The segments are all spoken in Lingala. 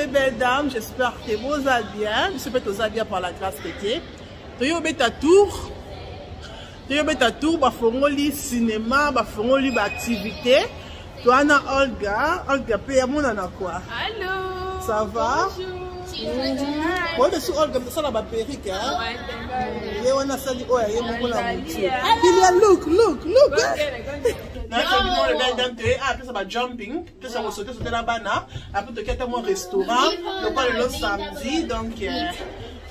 mes belles dames, j'espère que vous allez bien. J'espère que vous allez bien par la grâce de Dieu. Tu as tour. Tu as tour, bafongoli cinéma, bafongoli activité. Tu as Olga. Olga, paye mon ana quoi? Allô. Ça va? Bonjour. Bon, dessus Olga, ça la perruque, hein? Ouais, et on a sali, ouais, et mon la mouture. Look. Après ça va jumping, puis ça va sauter la banane. Après tu as mon restaurant, le pas le samedi, donc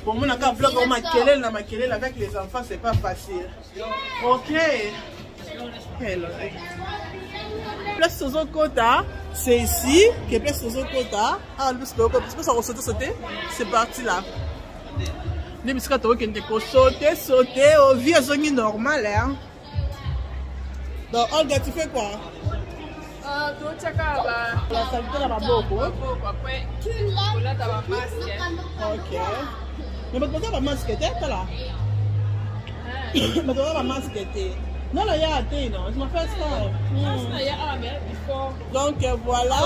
pour moi on a vlog on maquiller avec les enfants c'est pas facile. Ok. Hello. Place Sozo Kota, c'est ici que place Sozo Kota. Ah, le parce ça va sauter, c'est parti là. Les biscuits sauter, au vie à zone normale hein. Donc Olga, tu fais quoi? La saleté là-bas beaucoup. Ok. Mais tu vas masque t'es là. Mais tu vas masque t'es. Non là il y a thé non, je m'appelle ça. Donc voilà.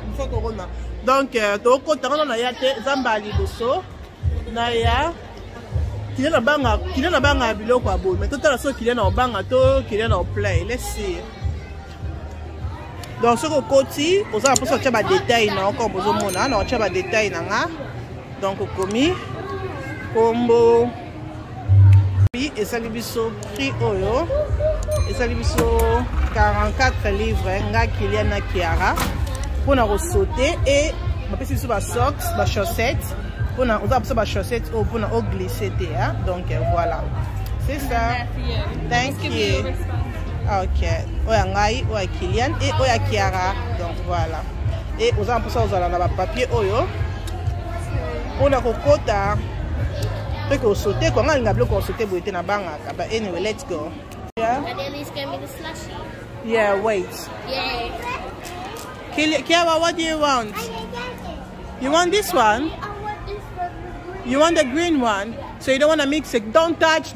Il faut corona. Donc tu content on a thé zambali dosso. Naya. Qu'il y a na banga biloko abo. Mais tout à l'heure qu'il y a na banga to, qu'il y a na plein. Laissez. Donc ce côté, on a pour sortir des détails na encore besoin mona, na sortir des détails na nga. Donc komi combo puis et ça libiso prix oyo. Et ça libiso 44 livres nga qu'il y a na Kiara. Pour na sauter et ma petite sous ba socks, ba chaussettes. On a besoin de chaussettes pour nous glisser. Donc voilà. C'est ça. Thank you. Ok. Oyangai, oya Kylian et oya Kiara. Donc voilà. Et on a besoin de papier oyo. On a kokota. Fait que sauter quand on a bloqué sauter pour être na banga. But anyway, let's go. Yeah. And then he's gonna be the slushy. Yeah, wait. Yeah. Kiara, what do you want? You want this one? You want the green one? So you don't want to mix it. Don't touch.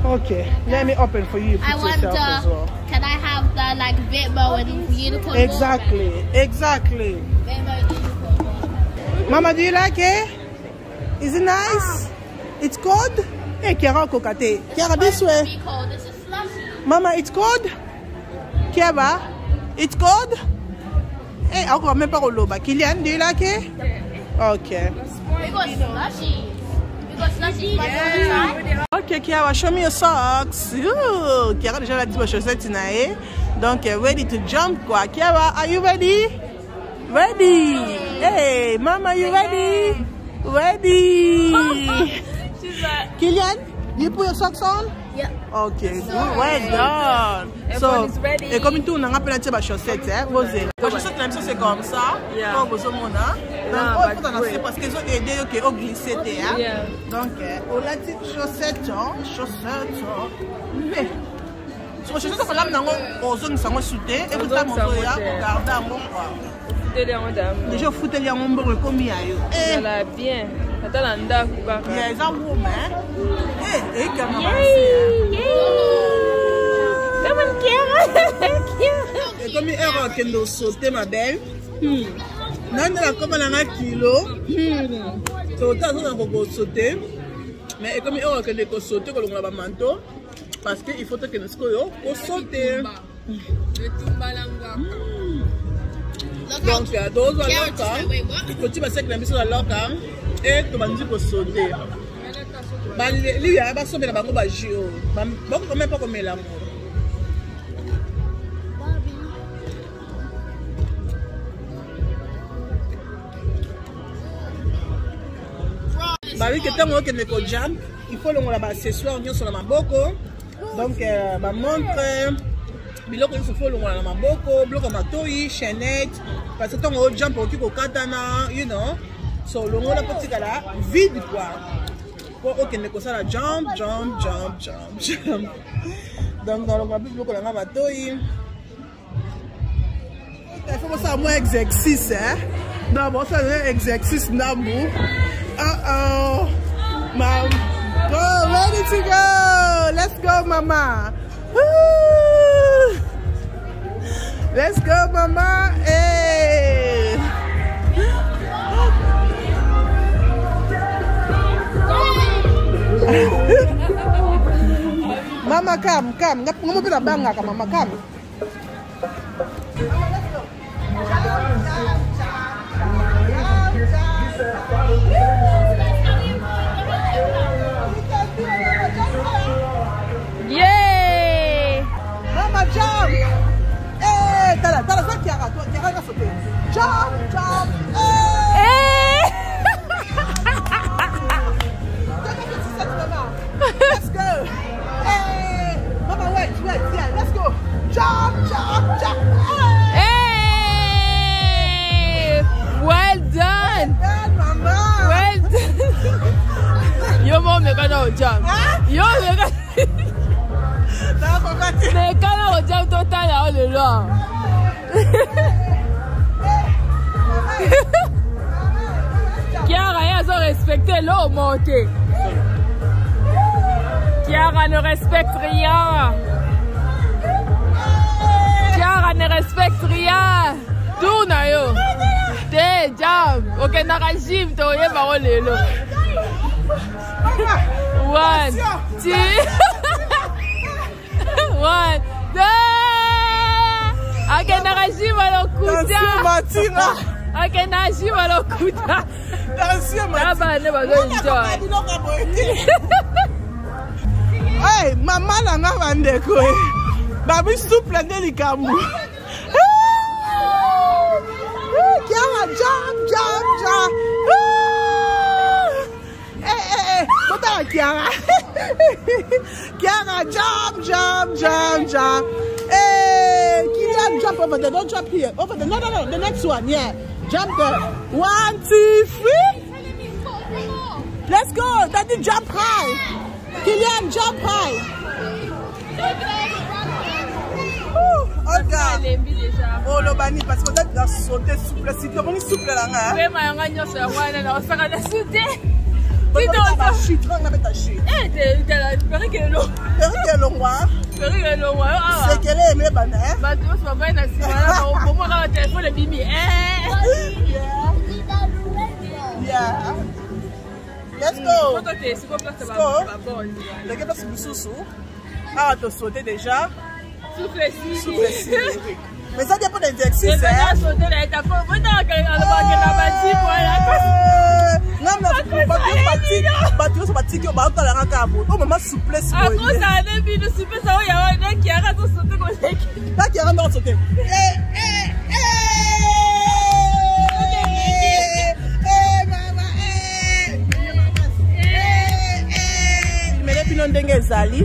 Okay, let me open for you. I want the, as well. Can I have the like Vitmo and unicorn? Exactly. Vitmo and unicorn. Mama, do you like it? Is it nice? It's cold? Hey, Kiara, kokate. Kiara, this way. This is slushy. Mama, it's cold? Kiara, it's cold? Hey, I'll come back on Loba. Kylian, do you like it? Okay. We got slushy. Yeah. Okay, Kiara, show me your socks. Ooh, Kiara déjà dit vos chaussettes nae. Donc ready to jump quoi. Kiara, are you ready? Ready. Hey, Mama, you ready? Ready. She's like, Kylian, you put your socks on? Yeah. Okay, good. Well done. Everyone is ready. Et comme tout, on a appelé la chaussette, hein? Vos chaussettes, c'est comme ça. Yeah. Comme vous monde, hein? Donc, il faut en acheter parce qu'ils ont aidé au glisser, hein? Yeah. Donc, on a dit chaussettes, mais. Sur les chaussettes, on a mis aux zones sans sauter et vous avez regardé à mon quoi. Déjà, foutez les en bon combien ça va bien. Attends, l'anda quoi. Yeah, it's a woman. Eh, comme Come on, Kiara. et comme il est qu'elle doit sauter ma belle. Non, la comme elle a un kilo. C'est autant qu'on peut sauter. Mais comme il est qu'elle doit sauter, qu'on a un manteau. Parce qu'il faut que nous soyons pour sauter. Donc, those are local. Quand tu vas secouer la mission à local, et tu vas dire pour sauter. Il y a pas sauter la banque au jeu. Bon, comment pas comme l'amour. Bah oui, que tant que nous avons jam, il faut que ce soir on sur la maboko. Donc, bah montre. Biloko il faut le la maboko, bloco matoi, chaînette. Parce que tant on jump au kiko katana, you know. So le monde la petite là vide quoi. Pour que ne que ça la jump. Donc dans le maboko bloco la matoi. Il faut ça moins exercice hein. Non, bon ça un exercice n'amour. Mom. Go, ready to go. Let's go, mama. Woo! Let's go, mama. Hey. Mama come. Ngamo pela banga ka mama come. Yeah! Mama jump. Eh, tala ça Kiara va sauter. Jump. Hey! Let's go. Hey, Mama, wait, yeah, let's go. Jump. Hey! Well done. Mama. Well done. Yo, mom, you can't jump. Yo, you can't. Mais quand on jump total, on est là. Kiara, ils ont respecté l'eau montée. Kiara ne respecte rien. Kiara ne respecte rien. Tourne yo. T'es jam. Ok, n'a gym, t'as eu ma lelo. 1, 2. 1, 2. Ok, n'a gym à l'okuta. Ok, n'a gym à l'okuta. Hey, mama nanga bandeko. Babi souple ndelikambu. Kiara jump. Kota Kiara. Kiara jump. Hey, Kilian jump over there. Don't jump here. Over there. No. The next one. Yeah. Jump there. 1, 2, 3. Let's go. Daddy jump high. Kilian jump high. Olga. Oh, le bani parce que tu as sauté souple. Si tu es souple là, hein? Oui, mais on a sauté. Tu dois ta chute. On a ta chute. Eh, tu as espéré qu'elle est longue. C'est qu'elle est aimée, bana. Bah, tu vois, c'est pas une accident. Pour moi, le téléphone est bimi. Yeah. Let's go. Let's go. Regarde pas ce boussou. Ah, tu as sauté déjà. Souffle. Mais ça dépend des exercices. Non, mais tu vas te dire, oh, maman, souplesse. À cause d'un début de souplesse, il y a un qui arrête de sauter comme ça. Là, qui arrête de sauter.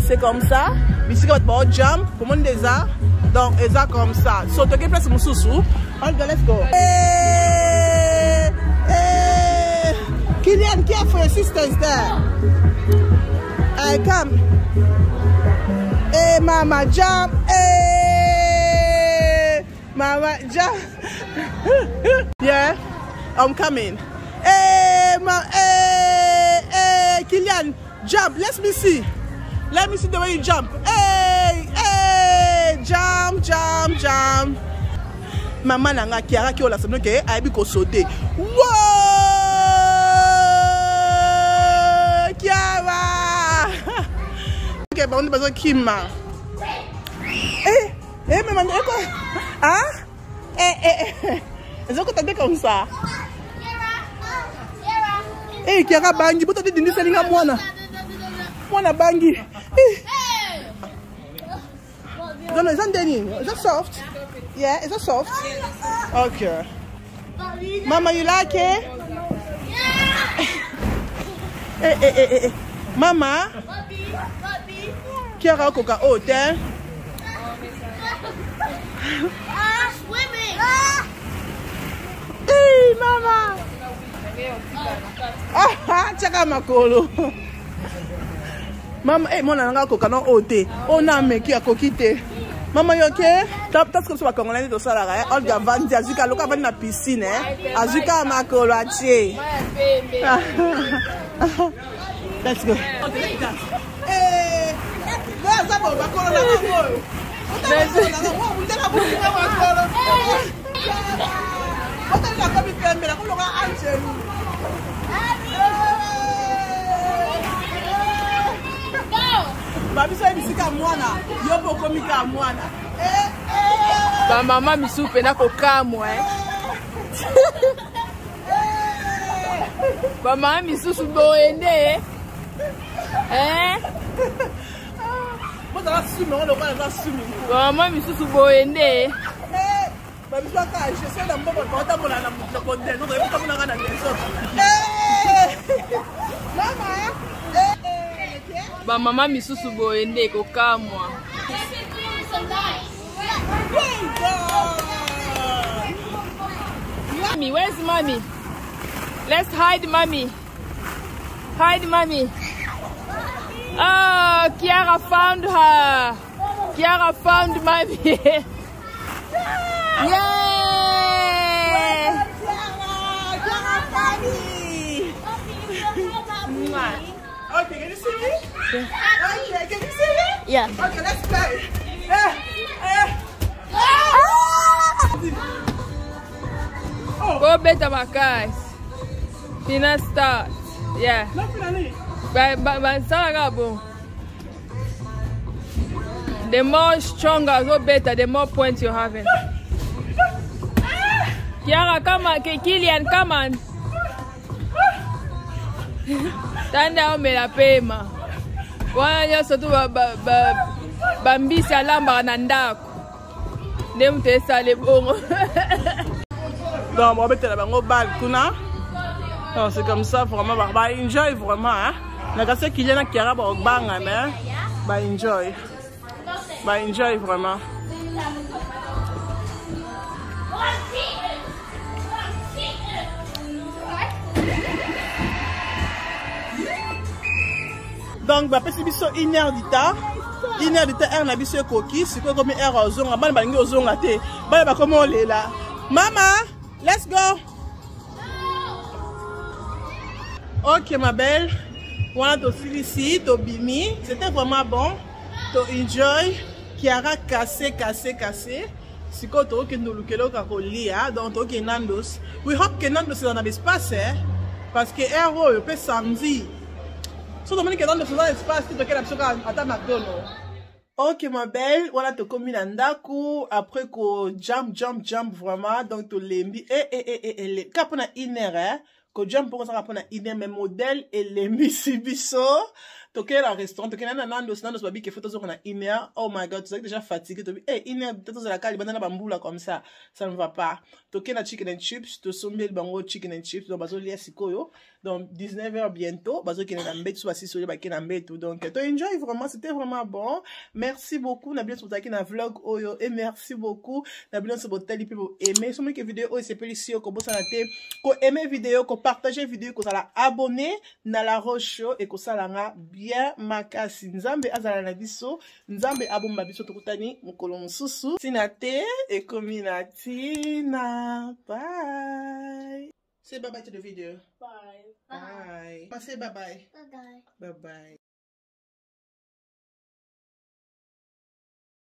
C'est comme ça. Ici, quand tu jump, comment déjà? Donc, c'est comme ça. Saute qui place mon sous-sous. Let's go. Kilian, care for your sisters there. I come. Hey, Mama, jump. Hey, Mama, jump. Yeah, I'm coming. Hey, Kilian, jump. Let me see the way you jump. Hey, jump. Mama nanga Kiara ki ola sabno ke aibi ko sauter. Wow! Kiara! Ok, on a besoin de Kima. Mais maintenant quoi? Hein? Est-ce que tu as comme ça? Kiara bangi, pourquoi tu dis que c'est une moine? Moine bangi. No, it's not denim. Is that soft? Yeah, is that soft? Okay. Mama, you like it? Hey. Mama? Kiara koka hotel. Swimming. Hey, Mama. Chaka makolo. Mama, mona nanga koka no hotel. Ona meki akokite. Mama, you okay? Parce que ce soit congolais de ça là, Olga Vandi, Azuka, Loka va dans la piscine, Azuka makolo atie. Let's go. mwana yo po komika mwana ba mama misu pena ko kamwa ba mama misu su boende bozala sumi ngo lokola eza sumi ba mama misu su boende babiswaka jesoi na mboko baotambola na kodel donc ebukamonaka na desordre mama ba mama misusu boende ko kamwa Mommy, where's mommy? Let's hide mommy. Hide mommy. Oh, Kiara found her. Kiara found mommy. Yay! Okay, can you see me? Okay, can you see me? Yeah. Okay, let's play. Go better, my guys. Finna start. Yeah. The more stronger, go better, the more points you're having. Kiara, come on. Kilian, come on. Stand down, me la pema. Wana sotu bambisi alamba na ndako. Ndemu tesale bongo. Donc, on va mettre la bango balle kuna. Non, c'est comme ça, vraiment, bah enjoy vraiment, hein. Na kase Kilian Kiara ba banga mais bah enjoy. Bah enjoy vraiment. Donc, bah, c'est biso 1 heure du temps. 1 heure du temps, on a biso coquille. C'est quoi comme heure aux ongles? Bah, bah, aux ongles, té. Bah, bah, comment on est là? Maman, let's go. Ok, ma belle. Voilà, to ici, to bimi. C'était vraiment bon. To enjoy. Kiara cassé. C'est quoi, to que nous lookelo kakolia. Donc, to que Nandos. We hope que Nandos est dans l'espace, hein. Parce que héros, il peut samedi. So domani que dans l'espace, tu toquer la psoka à McDonald's. Ok ma belle, voilà to komi na ndaku après ko jump vraiment donc to lembi le kapona inere ko jump pour ça kapona inere mais modèle et lembi sibiso to ke la restaurant to ke na Nandos babi ke photo zo na inere. Oh my god, tu es déjà fatigué to bi inere peut-être za la cali bandana bambula comme ça ne va pas. To ke na chicken and chips to sombel bango chicken and chips donc bazo lia sikoyo. Donc 19h bientôt, bazo ki na mbetu basi soye ba ki na mbetu. Donc to enjoy vraiment, c'était vraiment bon. Merci beaucoup na bien sur ta ki na vlog oyo et merci beaucoup na bien sur votre tali pour aimer. Somme que vidéo oyo c'est ici ko bossa na te, ko aimer vidéo, ko partager vidéo, ko sala abonner na la roche show et ko sala nga bien makasi. Nzambe azala na biso, nzambe abomba biso tokutani mukolo mususu. Tinate et kominatina. Bye. Say bye bye to the video. Bye. Bye. Say bye bye. Bye. Bye bye.